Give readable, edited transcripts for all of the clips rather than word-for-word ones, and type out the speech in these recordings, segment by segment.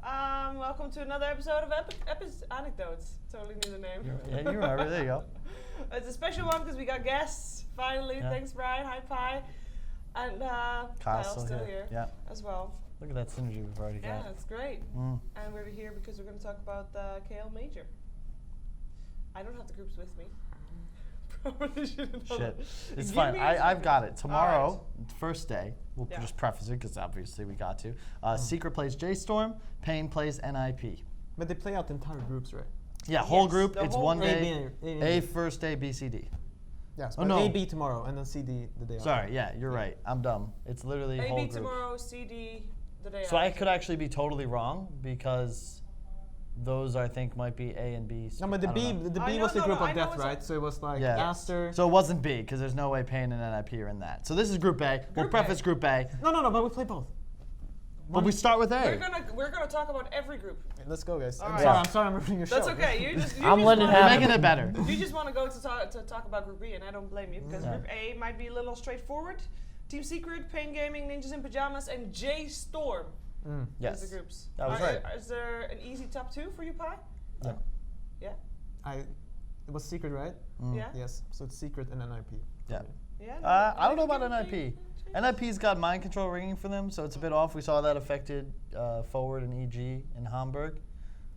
Welcome to another episode of AnecDotes. Totally knew the name. Yeah, you remember. There you go. It's a special one because we got guests finally. Yeah. Thanks, Brian. Hi, Pie. And Kyle's still here as well. Look at that synergy we've already got. Yeah, it's great. And we're here because we're going to talk about the KL Major. I don't have the groups with me. Probably shouldn't have. Shit. It's fine. I've got it. Tomorrow, first day, we'll Yeah. just preface it because obviously we got to. Secret plays J-Storm, Pain plays NIP. But they play out the entire groups, right? Yeah, whole Yes, group. the It's whole one group. day. A first day, B, C, D. Yes, Oh, but no. A, B tomorrow, and then C, D the day after. Sorry, yeah, you're right. I'm dumb. It's literally whole AB group. tomorrow, CD the day So I after. could actually be totally wrong because those I think might be A and B. No, but the I B, don't know. the I B know, was the no, group no, I of know death, it's right? So it was like Yeah. Aster. So it wasn't B because there's no way Pain and NIP are in that. So this is Group A. We'll Group preface A. Group A. No, but we play both. But we start with A. We're gonna talk about every group. Let's go, guys. All I'm right. sorry, I'm sorry, I'm ruining your show. That's okay. You just I'm letting it wanna- We're happen. making it better. You just want to go to talk about Group B, and I don't blame you because Yeah. Group A might be a little straightforward. Team Secret, Pain Gaming, Ninjas in Pajamas, and J-Storm Yes. is the groups. That was right. Is there an easy top two for you, Pi? Yeah. Yeah. It was Secret, right? Yeah. Yes. So it's Secret and NIP. Yeah. Yeah. I don't know about NIP. NIP's got mind control ringing for them, so it's a bit off. We saw that affected Forward and EG in Hamburg.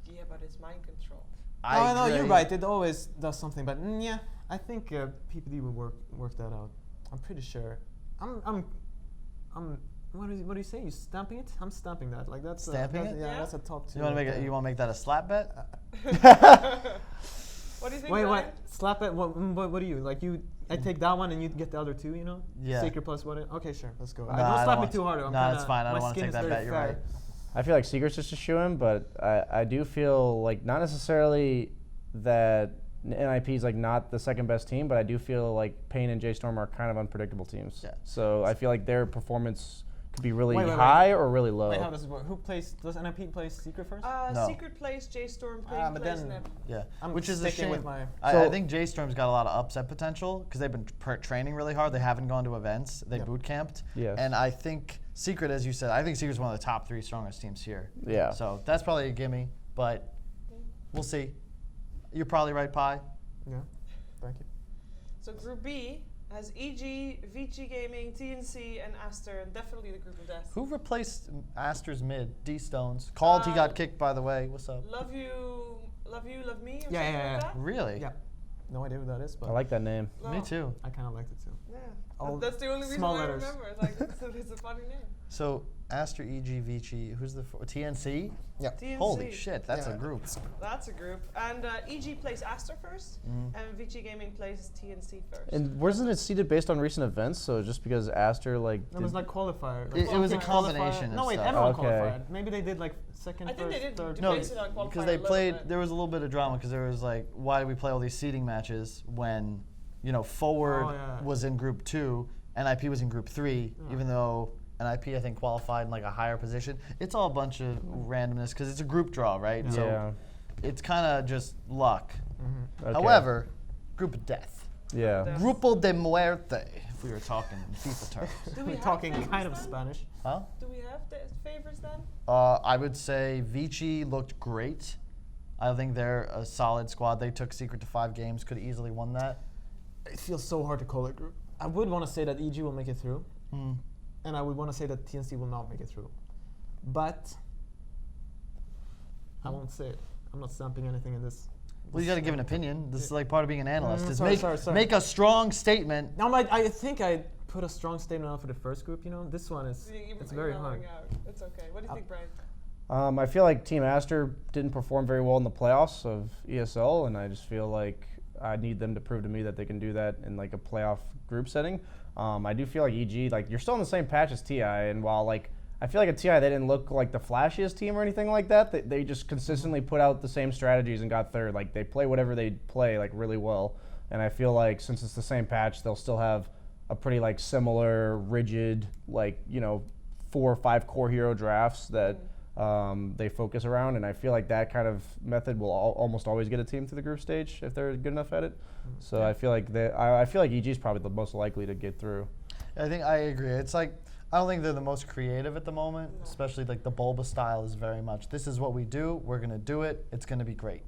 Yeah, but it's mind control. No, you're agree. right. It always does something, but yeah, I think PPD will work that out. I'm pretty sure. I'm. What do you say? You stamping it? I'm stamping that. Like that's Stamping it? Yeah, Yeah. that's a top two. You want to make right it? there. You want to make that a slap bet? What do you think? Wait, Brian? what? Slap it. What do you like? I take that one and you get the other two. You know? Yeah. Secret plus what? Okay, sure. Let's go. Nah, Don't I slap don't me want too to. hard. No, that's fine. I don't want to take that bet. You're right. I feel like Secret's just a shoo-in, but I do feel like not necessarily that NIP is like not the second best team, but I do feel like Pain and J-Storm are kind of unpredictable teams. Yeah. So I feel like their performance could be really Wait. high or really low. Wait, how does it work? Who plays? Does NIP play Secret first? No. Secret plays J-Storm, Pain but plays then- NIP. Yeah. I'm Which is a sticking shame. with my. I So- think J-Storm's got a lot of upset potential because they've been training really hard. They haven't gone to events. They Yep. boot camped. Yes. And I think Secret, as you said, I think Secret's one of the top 3 strongest teams here. Yeah. So that's probably a gimme, but we'll see. You're probably right, Pi. Yeah. Thank you. So Group B has EG, Vici Gaming, TNC, and Aster, and definitely the group of death. Who replaced Aster's mid? D Stones. Called. He got kicked, by the way. What's up? Love you, love me, or something Yeah. like that? Really? Yeah. No idea who that is, but I like that name. No. Me too. I kind of liked it too. Yeah. All That's the only reason small why letters. I remember. It's like it's a funny name. So Aster, EG, Vici. Who's the TNC? Yeah. TNC. Holy shit, that's Yeah. a group. That's a group. And EG plays Aster first, and Vici Gaming plays TNC first. And wasn't it seeded based on recent events? So just because Aster like No, it was like qualifier. It was a qualifier. combination of No, wait, stuff. everyone Okay. qualified. Maybe they did like second, I think first, they did third. debate it on qualifier because a they little played. bit. There was a little bit of drama because there was like, why do we play all these seeding matches when, Forward Oh, yeah. was in Group 2, NIP was in Group 3, even though NIP I think qualified in like a higher position. It's all a bunch of randomness because it's a group draw, right? Yeah. So it's kind of just luck. Okay. However, Group of Death, Yeah. Death. Grupo de Muerte, if we were talking in FIFA terms. Do we We're have talking favorites kind of then? Spanish. Huh? Do we have the favorites then? I would say Vici looked great. I think they're a solid squad. They took Secret to 5 games, could have easily won that. It feels so hard to call it group. I would want to say that EG will make it through, and I would want to say that TNC will not make it through. But I won't say it. I'm not stamping anything in this. Well, you got to give an opinion. This is like part of being an analyst. Is sorry, make, sorry. make a strong statement. No, I think I put a strong statement out for the first group. This one is it's very hard. It's okay. What do you think, Brian? I feel like Team Aster didn't perform very well in the playoffs of ESL, and I just feel like I need them to prove to me that they can do that in like a playoff group setting. I do feel like EG, like you're still in the same patch as TI, and while like I feel like at TI they didn't look like the flashiest team or anything like that, they just consistently put out the same strategies and got third. Like they play whatever they play like really well, and I feel like since it's the same patch, they'll still have a pretty like similar, rigid, like 4 or 5 core hero drafts that they focus around, and I feel like that kind of method will almost always get a team to the group stage if they're good enough at it. So I feel like I feel like EG is probably the most likely to get through. I think I agree. It's like I don't think they're the most creative at the moment, especially like the Bulba style is very much, this is what we do, we're going to do it, it's going to be great.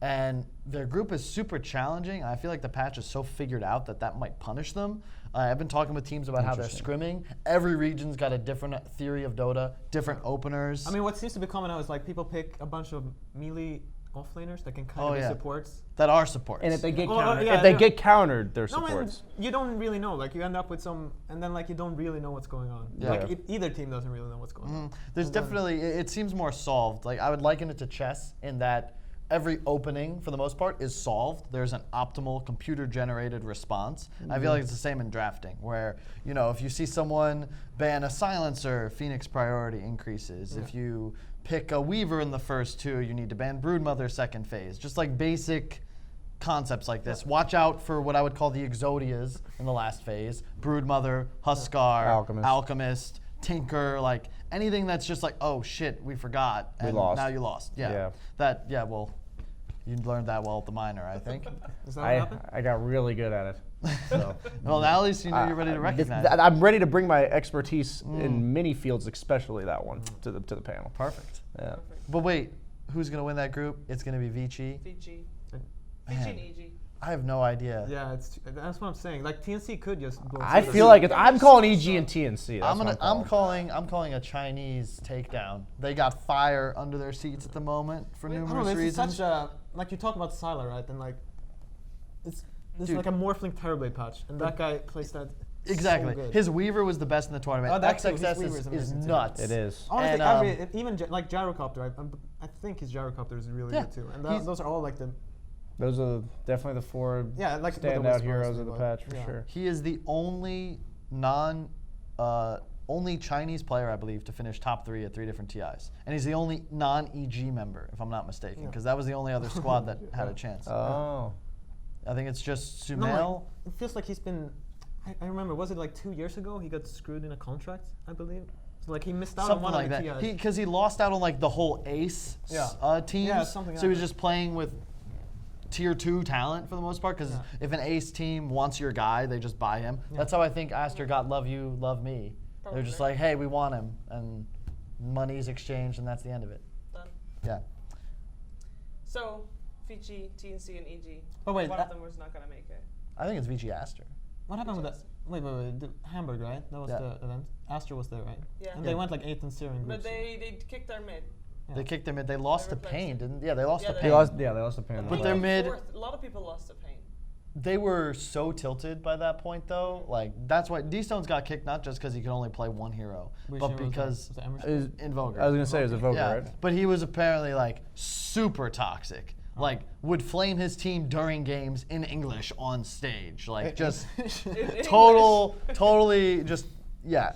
And their group is super challenging. I feel like the patch is so figured out that might punish them. I've been talking with teams about how they're scrimming. Every region's got a different theory of Dota, different openers. I mean, what seems to be common now is like people pick a bunch of melee offlaners that can kind of be supports. That are supports. And if they get countered, countered, they're no, supports. you don't really know. Like you end up with some, and then like you don't really know what's going on. Yeah. Like either team doesn't really know what's going on. There's definitely, it seems more solved. Like I would liken it to chess in that every opening, for the most part, is solved. There's an optimal computer-generated response. I feel like it's the same in drafting, where if you see someone ban a silencer, Phoenix priority increases. If you pick a Weaver in the first 2, you need to ban Broodmother second phase. Just like basic concepts like this. Watch out for what I would call the Exodias in the last phase. Broodmother, Huskar, Alchemist, Tinker, like anything that's just like, oh shit, we forgot. And now you lost. Well, you learned that well at the minor, I think. Is that what happened? I got really good at it. So. Well, now at least you know you're ready to recognize it. I'm ready to bring my expertise in mini fields, especially that one, to the panel. Perfect. Yeah. But wait, who's going to win that group? It's going to be Vici. Vici Man, and EG. I have no idea. Yeah, that's what I'm saying. Like TNC could just blow I through feel this. like I'm calling EG and TNC. That's I'm calling a Chinese takedown. They got fire under their seats at the moment for numerous This is reasons. such a, like you talk about Sylar, right? And like, this is like a Morphling Terrorblade patch, and that guy plays that. Exactly. So good. His Weaver was the best in the tournament. That too. His XXS Weaver is amazing too. nuts. It is. Honestly, And, even like Gyrocopter, I think his Gyrocopter is really good too. And those are all like the. Those are definitely the 4 like standout heroes of the patch for sure. He is the only only Chinese player, I believe, to finish top 3 at 3 different TIs. And he's the only non-EG member, if I'm not mistaken, because that was the only other squad that had a chance. Oh. I think it's just Sumail. No, it feels like he's been. I remember, was it like 2 years ago? He got screwed in a contract, I believe. So like he missed out Something on one like of the that. TIs. Because he lost out on like the whole ace teams. Yeah, something so he was like just playing with tier 2 talent for the most part, because if an ace team wants your guy, they just buy him. That's how I think Aster got Love You, Love Me. They're just like, hey, we want him, and money's exchanged, and that's the end of it. Done. Yeah. So, Vici, TNC, and EG. Oh wait, one of them was not going to make it. I think it's Vici Aster. what happened with that? Wait, the Hamburg, right? That was the event. Aster was there, right? Yeah. And they went like 8th and 0 in But groups. they kicked their mid. They kicked their mid. They lost to replaced Pain, it. didn't? Yeah, they lost to they Pain. They lost the pan. But their mid. A lot of people lost to Pain. They were so tilted by that point, though. Like that's why D-Stones got kicked, not just because he could only play one hero, but because Invoker. I was gonna say it was a Voker, yeah, right? but he was apparently like super toxic. Like would flame his team during games in English on stage, like just totally just yeah.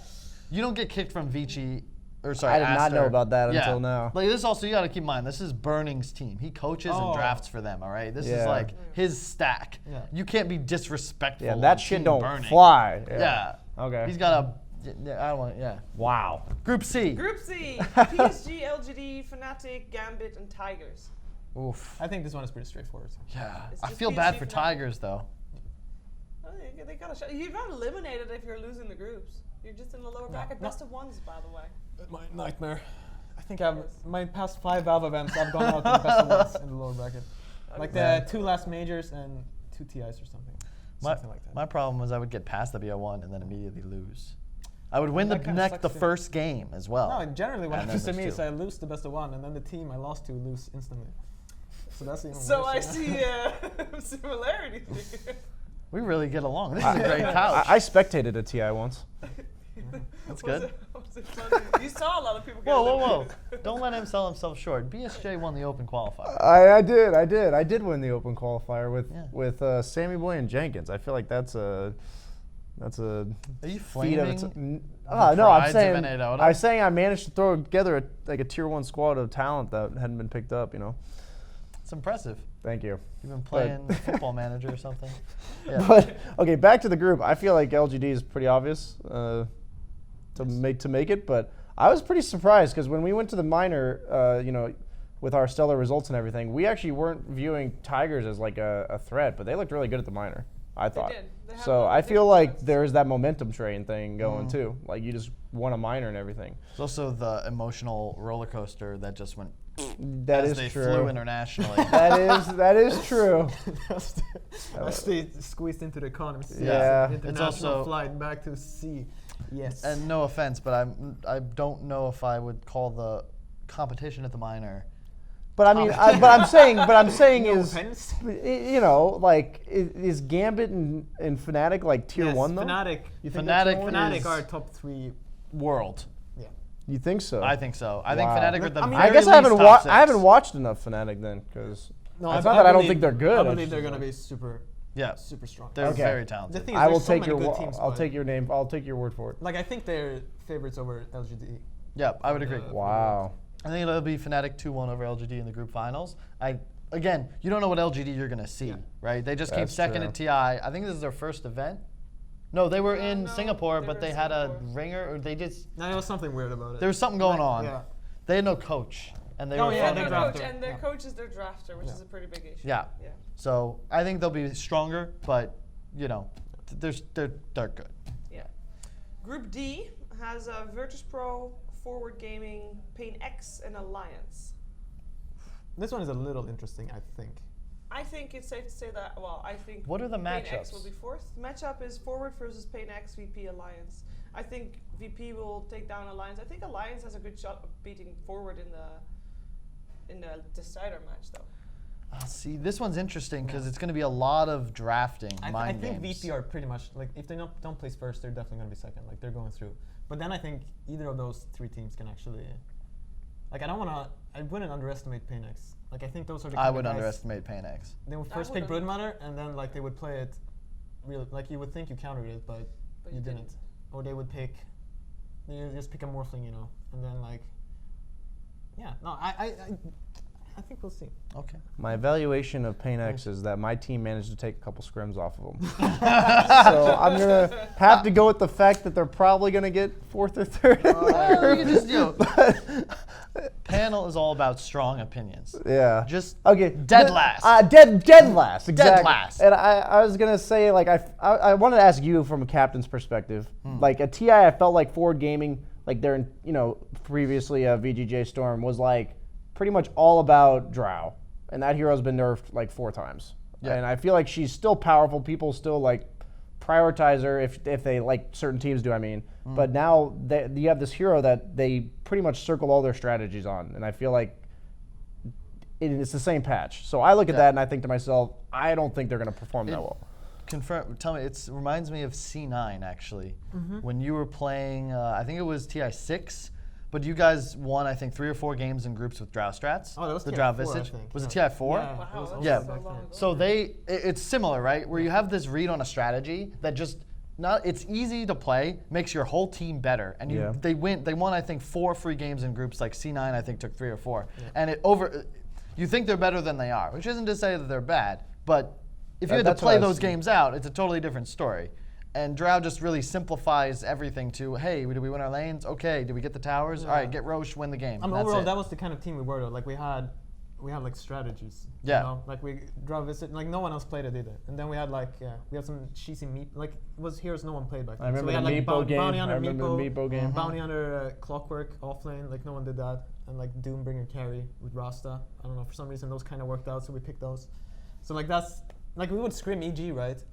You don't get kicked from Vici. Or sorry, I did not know Aster. about that until now. Like this also, you got to keep in mind, this is Burning's team. He coaches and drafts for them. All right, this is like his stack. Yeah. You can't be disrespectful. Yeah, that of shit Team don't Burning. fly. Yeah. Okay. He's got a. I don't want. Yeah. Wow. Group C. Group C: PSG, LGD, Fnatic, Gambit, and Tigers. Oof. I think this one is pretty straightforward. Yeah. It's I just feel bad PSG for Fnatic. Tigers though. Oh, they got a shot. You're not eliminated if you're losing the groups. You're just in the lower bracket. Best of ones, by the way. My nightmare. I think my past 5 Valve events, I've gone out to the best of ones in the lower bracket. Like the 2 last majors and 2 TIs or something. Something like that. My problem was I would get past the BO1 and then immediately lose. I would win That kinda sucks the too. first game as well. No, generally what And happens to then me there's is I lose the best of 1, and then the team I lost to lose instantly. So that's even So I worse. see similarities here. We really get along. This is a great couch. I spectated a TI once. That's good. Was it funny? You saw a lot of people get Whoa. eliminated. Don't let him sell himself short. BSJ won the open qualifier. I did win the open qualifier with Sammy Boy and Jenkins. I feel like that's a Are you feat of flaming? no, I'm prides of AnecDotes? I'm saying I managed to throw together a tier 1 squad of talent that hadn't been picked up. It's impressive. Thank you. You've been playing Football Manager or something. Yeah. But okay, back to the group. I feel like LGD is pretty obvious to make it, but I was pretty surprised because when we went to the minor, with our stellar results and everything, we actually weren't viewing Tigers as like a threat, but they looked really good at the minor. I thought. did. They had So a I feel different like sets. there's that momentum train thing going too. Like you just won a minor and everything. It's also the emotional roller coaster that just went That as is they true. flew internationally. that is true. As they squeezed into the economy. Yeah. It's International also- flight back to sea. Yes. And no offense, but I don't know if I would call the competition at the minor. But I mean, I'm saying No is, offense. you know, like is Gambit and Fnatic like tier Yes, 1 though? Fnatic. You think Fnatic they're tier one? Fnatic is are top 3. World. Yeah. You think so? I think so. I think Wow. Fnatic are the I mean, very I guess least top 6. I haven't watched enough Fnatic then, because No, it's not that I don't believe- think they're good. I it's believe they're just going to be super, Yeah, super strong. they're Okay. very The talented. thing is, I will there's so take many your good teams, I'll but- take your name. I'll take your word for it. Like, I think they're favorites over LGD. Yeah, I would agree. Wow. I think it'll be Fnatic 2-1 over LGD in the group finals. Again, you don't know what LGD you're going to see, Yeah. right? They just came That's second true. at TI. I think this is their first event. No, they were in No, Singapore, they but were they in had a Singapore. ringer, or they just, No, there was something weird about it. there was something going on. Yeah. They had no coach, and they Oh, were yeah, fucking they their around. drafted. coach, and their Yeah. coach is their drafter, which Yeah. is a pretty big issue. Yeah. Yeah. So I think they'll be stronger, but, you know, they're good. Yeah. Group D has Virtus Pro, Forward Gaming, Pain X, and Alliance. This one is a little interesting, I think. I think it's safe to say that, well, I think What are the Pain X matchups? will be fourth. Matchup is Forward versus Pain X, VP Alliance. I think VP will take down Alliance. I think Alliance has a good shot of beating Forward in the decider match, though. See, this one's interesting because Yeah. it's going to be a lot of drafting, I mind think games. VP are pretty much, like, if they don't place first, they're definitely going to be second. Like, they're going through. But then I think either of those 3 teams can actually, like, I wouldn't underestimate Pain X. Like, I think those are the kind I of would guys, underestimate Pain X. They would I first pick wouldn't. Broodmother, and then, like, they would play it real, like, you would think you countered it, but you didn't. Or they would just pick a Morphling, you know, and then, like, yeah, no, I think we'll see. Okay. My evaluation of Pain X is that my team managed to take a couple scrims off of them. So I'm gonna have to go with the fact that they're probably gonna get 4th or 3rd. Well, you can just, you know, panel is all about strong opinions. Yeah. Just Okay. dead last. Dead last. Exactly. last. And I was gonna say, like, I wanted to ask you from a captain's perspective. Like at TI, I felt like Forward Gaming, like they're, you know, previously VGJ Storm was like pretty much all about Drow, and that hero's been nerfed like 4 times. Yeah. And I feel like she's still powerful. People still like prioritize her if they like certain teams do. I mean, but now you have this hero that they pretty much circle all their strategies on, and I feel like it's the same patch. So I look at Yeah. that and I think to myself, I don't think they're going to perform that well. confirm. Tell me, it reminds me of C9 actually. When you were playing, I think it was TI6, but you guys won I think 3 or 4 games in groups with Drow strats. Oh, that was the TI4, Drow I Visage. think. Was it Yeah. TI4? Yeah. Wow, It was that's Yeah. so long ago. So it's similar, right? Where you have this read on a strategy that just it's easy to play, makes your whole team better, and Yeah. they won I think 4 free games in groups. Like C9 I think took 3 or 4, and you think they're better than they are, which isn't to say that they're bad, but if you had to That's what play I was- those games out, it's a totally different story. And Drow just really simplifies everything to, hey, did we win our lanes? Okay, did we get the towers? All right, get Roche, win the game. I mean, That's overall, it. that was the kind of team we were though. Like we had like strategies. Yeah. You know? Like we draw visit. Like no one else played it either. And then we had like we had some cheesy meep. Like it was heroes no one played back then. I remember so we the had, like, Meepo game. Bounty I under remember the Meepo game. Bounty under Clockwork offlane. Like no one did that. And like Doombringer carry with Rasta. I don't know, for some reason those kind of worked out, so we picked those. So like that's like we would scrim EG, right?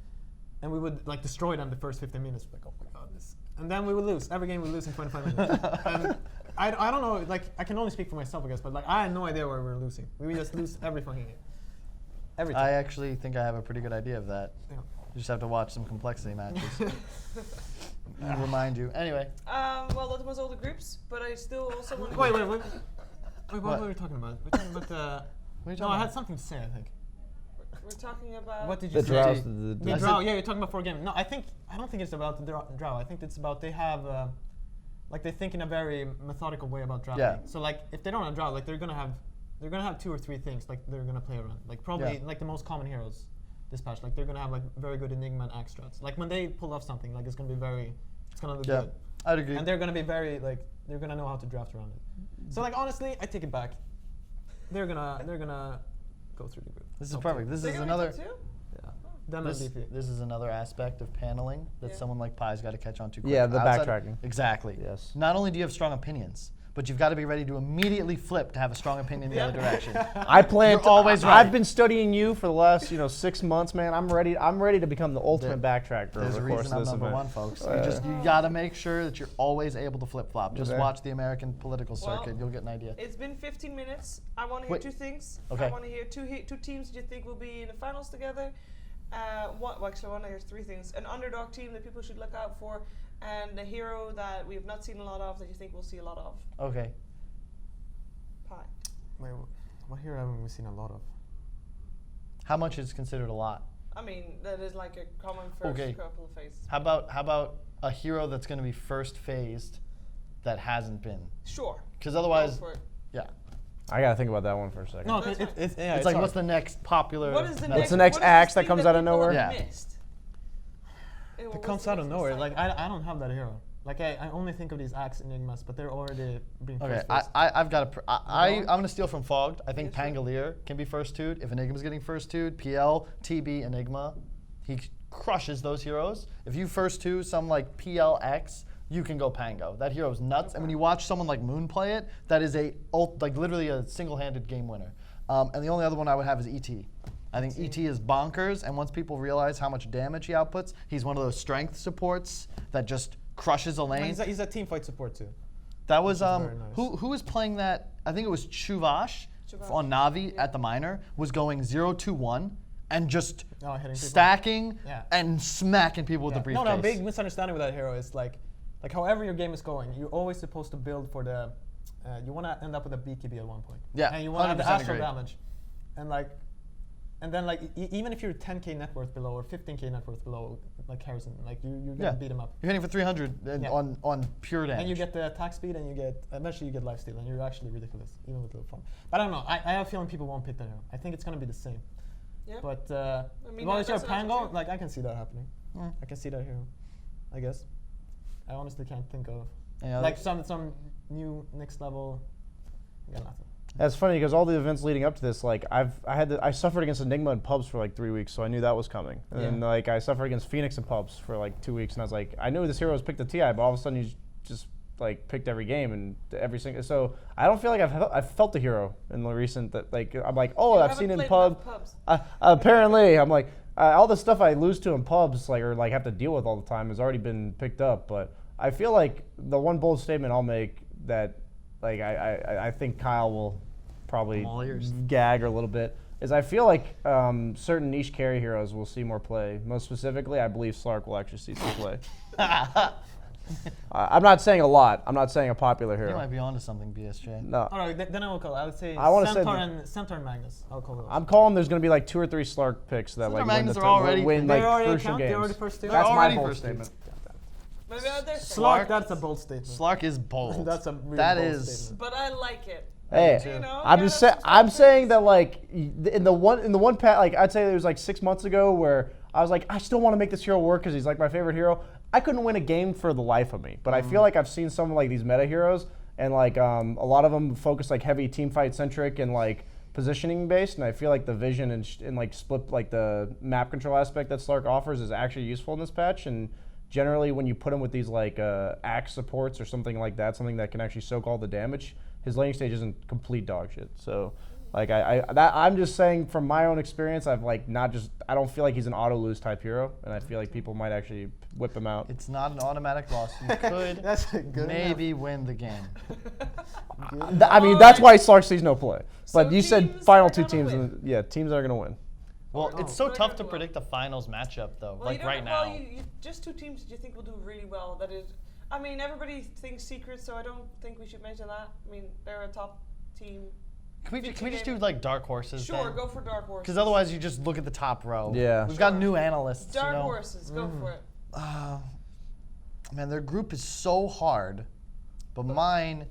And we would like destroy them the first 15 minutes. Like, oh my god, this. And then we would lose. Every game we would lose in 25 minutes. And I don't know, like I can only speak for myself, I guess, but like I had no idea where we were losing. We would just lose every fucking game. Every time. I actually think I have a pretty good idea of that. Yeah. You just have to watch some complexity matches. Remind you. Anyway, Well, that was all the groups, but I still also want to. Wait, what What? were we talking about? We're talking about what are you no, talking I about? had something to say, I think. We're talking about. What did you The say? Drows. The I Drow, said- yeah, you're talking about 4 games. No, I don't think it's about the Drow. I think it's about they have, like they think in a very methodical way about drafting. Yeah. So like if they don't have Drow, like they're gonna have 2 or 3 things like they're gonna play around. Like probably Yeah. like the most common heroes this patch. Like they're gonna have like very good Enigma and Axe strats. Like when they pull off something, like it's gonna look yeah, good. I'd agree. And they're gonna be very like they're gonna know how to draft around it. So like honestly, I take it back. They're gonna go through the group. This is Top perfect. two. This They're is gonna be another. top 2? Yeah. Them and VP. this is another aspect of paneling that Yeah. someone like Pie's got to catch on to quick. Yeah, the Outside- backtracking. Exactly. Yes. Not only do you have strong opinions, but you've got to be ready to immediately flip to have a strong opinion in the other direction. I plan. You're always right. I've been studying you for the last 6 months, man. I'm ready. I'm ready to become the ultimate backtracker There's over a the course reason of I'm this number event. one, folks. You got to make sure that you're always able to flip flop. Just Okay. watch the American political Well, circuit. You'll get an idea. It's been 15 minutes. I want to hear Wait. two things. Okay. I want to hear two teams that you think will be in the finals together. Actually, I want to hear three things. An underdog team that people should look out for, and a hero that we have not seen a lot of that you think we'll see a lot of. Okay. Pie. Wait, what hero haven't we seen a lot of? How much is considered a lot? I mean, that is like a common first Okay. couple of phases. How about a hero that's going to be first phased that hasn't been? Sure. Because Go otherwise, for it. yeah. I gotta think about that one for a second. No, That's fine. it's It's like, what's the next popular? What is the meta? next? the next what is axe this that comes thing out of people nowhere? have Yeah. missed? It comes out of nowhere. Like I don't have that hero. Like I only think of these axe enigmas, but they're already being Okay, first I've got I'm Go. going to steal from Fogged. I think Yeah, sure. Pangolier can be first two'd. If Enigma's getting first two'd, PL, TB, Enigma, he crushes those heroes. If you first two some like PLX, you can go Pango. That hero's nuts. And when you watch someone like Moon play it, that is like literally a single-handed game winner. And the only other one I would have is ET. I think ET is bonkers, and once people realize how much damage he outputs, he's one of those strength supports that just crushes a lane. He's a team fight support too. That was Which is very nice. who was playing that? I think it was Chuvash Chuvash, on Navi yeah. at the minor was going 0-2-1 and just Oh, hitting people. stacking Yeah. and smacking people with the briefcase. No, big misunderstanding with that hero is like however your game is going, you're always supposed to build for the. You want to end up with a BKB at one point. Yeah, And you want to have the 100% astral agree. damage, and then even if you're 10k net worth below or 15k net worth below, like Harrison, like you're gonna Yeah. beat him up. You're hitting for 300 Yeah. on pure damage. And you get the attack speed, and eventually you get lifesteal, and you're actually ridiculous, even with little farm. But I don't know. I have a feeling people won't pick that hero. I think it's gonna be the same. Yeah. But mean, well, it's your that's an option Pango. too. Like I can see that happening. Mm. I can see that hero. I guess. I honestly can't think of Any other- like some new next level. Yeah, nothing. That's funny because all the events leading up to this, like I suffered against Enigma in pubs for like 3 weeks, so I knew that was coming. And then Yeah. like I suffered against Phoenix in pubs for like 2 weeks, and I was like, I knew this hero was picked the TI, but all of a sudden he's just like picked every game and every single. So I don't feel like I've felt the hero in the recent that like I'm like, oh, You I've haven't seen it in played pub. enough pubs. Apparently, I'm like all the stuff I lose to in pubs, like or like have to deal with all the time, has already been picked up. But I feel like the one bold statement I'll make that like I think Kyle will probably I'm all ears. gag a little bit is I feel like certain niche carry heroes will see more play. Most specifically, I believe Slark will actually see some play. I'm not saying a lot. I'm not saying a popular You hero. might be onto something, BSJ. No. All right, then I will call. I would say I wanna say Centaur and Magnus. I'll call those. I'm calling there's going to be like 2 or 3 Slark picks that Centaur like Magnus win, are already- win They're like already crucial account? They're games. already first two? That's They're my already bold first two. statement. Maybe there's Slark, that's a bold statement. Slark is bold. That's a really That bold is- statement. But I like it. Hey, too. You know, I'm gotta just have saying. some I'm saying confidence. that like in the one pack, like I'd say there was like 6 months ago where I was like, I still want to make this hero work because he's like my favorite hero. I couldn't win a game for the life of me, but I feel like I've seen some of like these meta heroes, and like a lot of them focus like heavy team fight centric and like positioning based, and I feel like the vision and like split like the map control aspect that Slark offers is actually useful in this patch. And generally, when you put him with these like axe supports or something like that, something that can actually soak all the damage, his laning stage isn't complete dog shit. So, like I'm just saying from my own experience, I've like I don't feel like he's an auto lose type hero, and I feel like people might actually whip him out. It's not an automatic loss. You could That's a good maybe win the game. I mean, that's why Slark sees no play. So But you said teams final that 2 are gonna teams, win. and teams that are gonna win. Well, Oh. it's so They're tough gonna to do predict a finals matchup though. Well, like you don't right know, now. you just two teams that you think will do really well. That is, I mean, everybody thinks Secret, so I don't think we should mention that. I mean, they're a top team. Can we VP just do game. like dark horses? Sure, go for Dark Horses. Because otherwise you just look at the top row. Yeah. We've got Sure. new analysts. Dark you know? Horses, go for it. Man, their group is so hard, but mine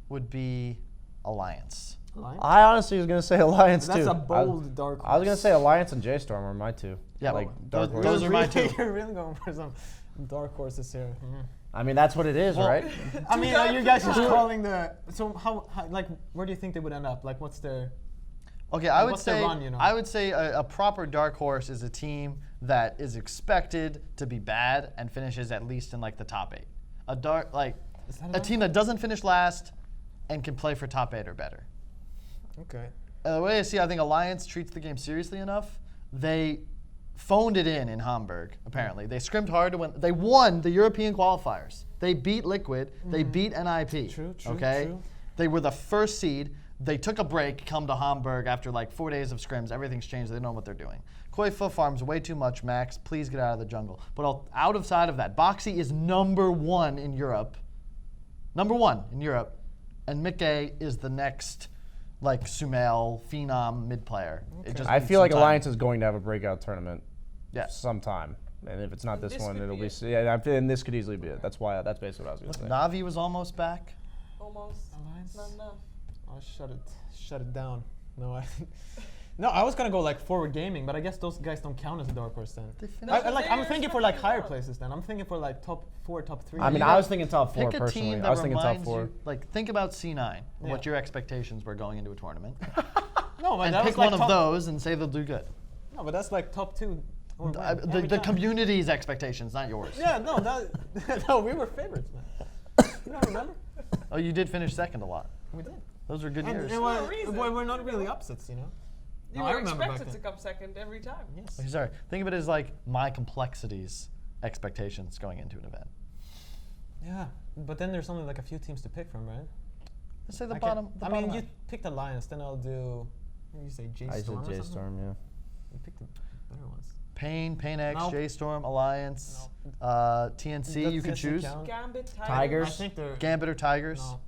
would be Alliance. Alliance? I honestly was gonna say Alliance That's too. a bold dark horse. I was gonna say Alliance and J-Storm are my two. Yeah, like those- dark those horses. are my two. You're really going for some dark horses here. I mean, that's what it is, Well, right? I mean, dark you guys for just dark. calling the. So how like where do you think they would end up? Like, what's their? Okay, I would what's their say run, you know? I would say a proper dark horse is a team that is expected to be bad and finishes at least in like the top 8. A dark like Is that a about- team that doesn't finish last and can play for top 8 or better. Okay. The way I see, I think Alliance treats the game seriously enough. They phoned it in Hamburg. Apparently, they scrimmed hard to win. They won the European qualifiers. They beat Liquid. They beat NIP. True, Okay, true. they were the first seed. They took a break, come to Hamburg after like 4 days of scrims. Everything's changed. They don't know what they're doing. Koifa farms way too much, Max. Please get out of the jungle. But outside of that, Boxy is number 1 in Europe. Number 1 in Europe. And Mickey is the next, like, Sumail, Phenom, mid-player. It just I needs feel some like time. Alliance is going to have a breakout tournament Yeah. sometime. And if it's not And this this one, could it'll be be. it. Yeah, and this could easily be it. That's basically what I was going to say. Navi was almost back. Almost. Alliance? Not enough. I'll shut it down. No, I was gonna go like Forward Gaming, but I guess those guys don't count as a dark horse then. They No, finished. I'm they're thinking for like higher fucking places then. I'm thinking for like top 4, top 3. I mean, I was thinking top 4 Pick a personally. team I that was thinking top reminds 4. you, like, think about C9, Yeah. what your expectations were going into a tournament, no, but and that pick was like one top, of those and say they'll do good. No, but that's like top 2. or one The every time. community's expectations, not yours. Yeah, no, no, we were favorites, man. You don't remember? Oh, you did finish second a lot. We did. Those were good And, years. and For a reason. we're not really upsets, you know. You No, I were remember back expected to then. come second every time. Yes. Okay, sorry. Think of it as like my complexities expectations going into an event. Yeah, but then there's only like a few teams to pick from, right? Let's say the I bottom. can't- The I bottom mean, you half. picked Alliance, then I'll do. What did you say, J I Storm? said J Storm, yeah. You picked the better ones. Pain X, No. J-Storm, Alliance, TNC. Does You can TNC choose count? Gambit, Tigers. I think they're. Gambit or Tigers, No.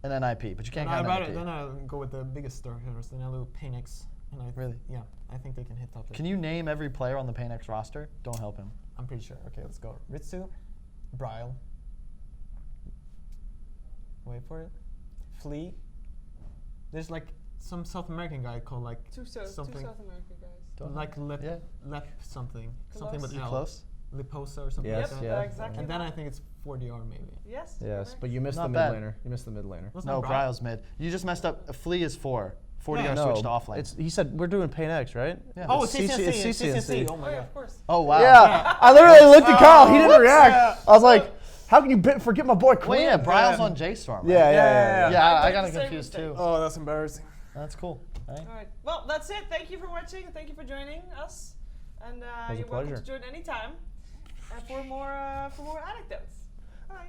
and NIP. But you can't Then count NIP. then I'll go with the biggest star heroes. Then I'll do Painix. And I Really? Yeah, I think they can hit top 8. Can you name every player on the Pain X roster? Don't help him. I'm pretty sure. Okay, let's go. Ritsu, Bryle. Wait for it. Flea. There's like some South American guy called like two South something American guys. Don't like Lep Yeah. Lep something something with Close. L. Close. Liposa or something Yes, like that. yeah. Exactly. And then I think it's 4DR maybe. Yes. Yes, correct. but you missed the Not mid bad. laner. You missed the mid laner. Wasn't No, that Bryle? Bryle's mid. You just messed up. Flea is 4. 40 Yeah. are switched to offlane. It's, he said we're doing Pain X, right? Yeah. Oh, It's CCNC. it's It's CCNC. Oh Oh my yeah, god. of course. Oh wow. Yeah, I literally looked at Kyle. He didn't whoops. react. Yeah. I was like, how can you forget my boy Quinn? Well, yeah, Bryle's on J-Storm. Right? Yeah, Yeah. Yeah, I I got did the same confused mistake. too. Oh, that's embarrassing. That's cool. Right? All right. Well, that's it. Thank you for watching. Thank you for joining us. And was a you're welcome pleasure. to join anytime for more anecdotes. Bye.